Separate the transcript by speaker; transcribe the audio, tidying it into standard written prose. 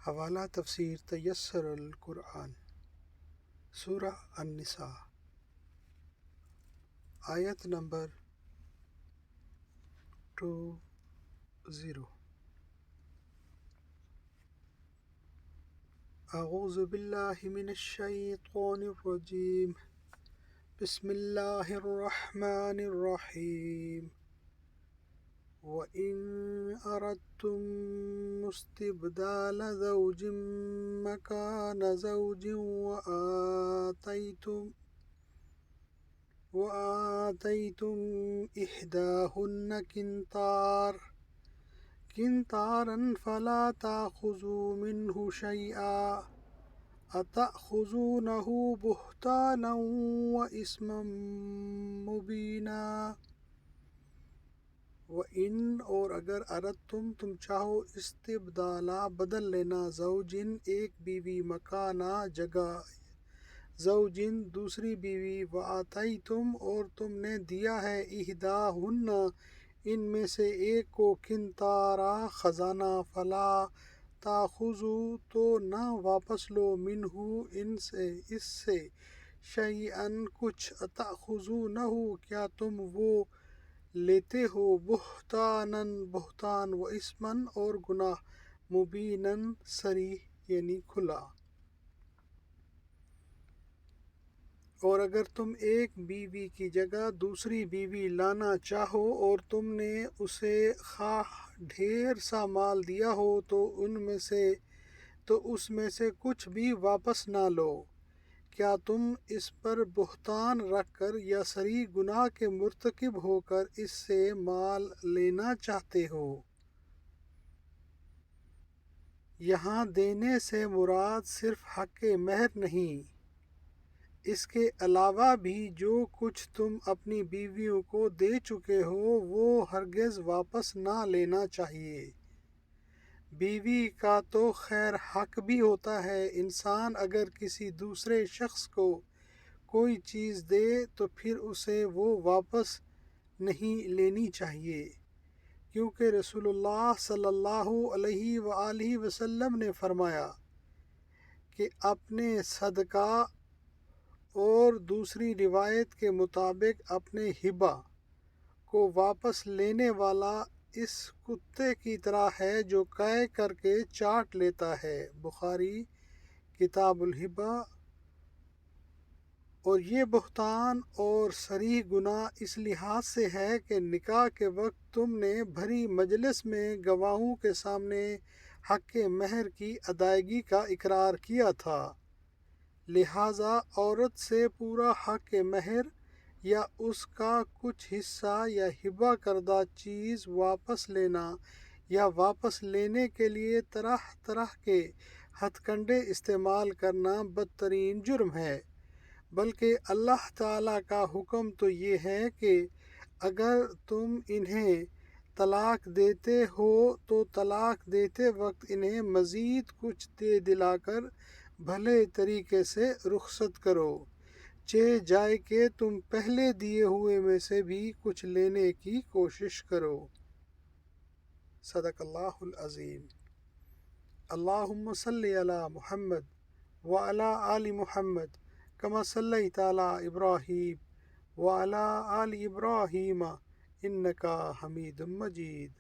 Speaker 1: حوالہ تفسیر تیسر القرآن، سورہ النساء، آیت نمبر 20۔ اعوذ باللہ من الشیطان الرجیم، بسم اللہ الرحمن الرحیم۔ وَإِنْ أَرَدْتُمْ اسْتِبْدَالَ زَوْجٍ مَّكَانَ زَوْجٍ وَآتَيْتُمْ إِحْدَاهُنَّ قِنْطَارًا فَلَا تَأْخُذُوا مِنْهُ شَيْئًا أَتَأْخُذُونَهُ بُهْتَانًا وَإِثْمًا مُّبِينًا۔ وَإِنْ اور اگر تم چاہو استبدالہ بدل لینا زوجن ایک بیوی مکانہ جگہ زوجن دوسری بیوی وآتیتم اور تم نے دیا ہے احداہن ان میں سے ایک کو قنطارا خزانہ فلا تاخذوا تو نہ واپس لو منہ اس سے شیئا کچھ اتاخذونہ کیا تم وہ لیتے ہو بہتانن بہتان و اسمن اور گناہ مبینن صریح یعنی کھلا۔ اور اگر تم ایک بیوی کی جگہ دوسری بیوی لانا چاہو اور تم نے اسے خواہ ڈھیر سا مال دیا ہو تو اس میں سے کچھ بھی واپس نہ لو، کیا تم اس پر بہتان رکھ کر یا صریح گناہ کے مرتکب ہو کر اس سے مال لینا چاہتے ہو؟ یہاں دینے سے مراد صرف حق مہر نہیں، اس کے علاوہ بھی جو کچھ تم اپنی بیویوں کو دے چکے ہو وہ ہرگز واپس نہ لینا چاہیے۔ بیوی کا تو خیر حق بھی ہوتا ہے، انسان اگر کسی دوسرے شخص کو کوئی چیز دے تو پھر اسے وہ واپس نہیں لینی چاہیے، کیونکہ رسول اللہ صلی اللہ علیہ وآلہ وسلم نے فرمایا کہ اپنے صدقہ اور دوسری روایت کے مطابق اپنے ہبہ کو واپس لینے والا اس کتے کی طرح ہے جو قے کر کے چاٹ لیتا ہے، بخاری کتاب الہبہ۔ اور یہ بہتان اور صریح گناہ اس لحاظ سے ہے کہ نکاح کے وقت تم نے بھری مجلس میں گواہوں کے سامنے حق مہر کی ادائیگی کا اقرار کیا تھا، لہذا عورت سے پورا حق مہر یا اس کا کچھ حصہ یا ہبہ کردہ چیز واپس لینا یا واپس لینے کے لیے طرح طرح کے ہتھ کنڈے استعمال کرنا بدترین جرم ہے، بلکہ اللہ تعالیٰ کا حکم تو یہ ہے کہ اگر تم انہیں طلاق دیتے ہو تو طلاق دیتے وقت انہیں مزید کچھ دے دلا کر بھلے طریقے سے رخصت کرو، چہ جائے کہ تم پہلے دیے ہوئے میں سے بھی کچھ لینے کی کوشش کرو۔ صدق اللہ العظیم۔ اللہم صلی علی محمد وعلی آل محمد کما صلیت علی ابراہیم وعلی آل ابراہیم انکا حمید مجید۔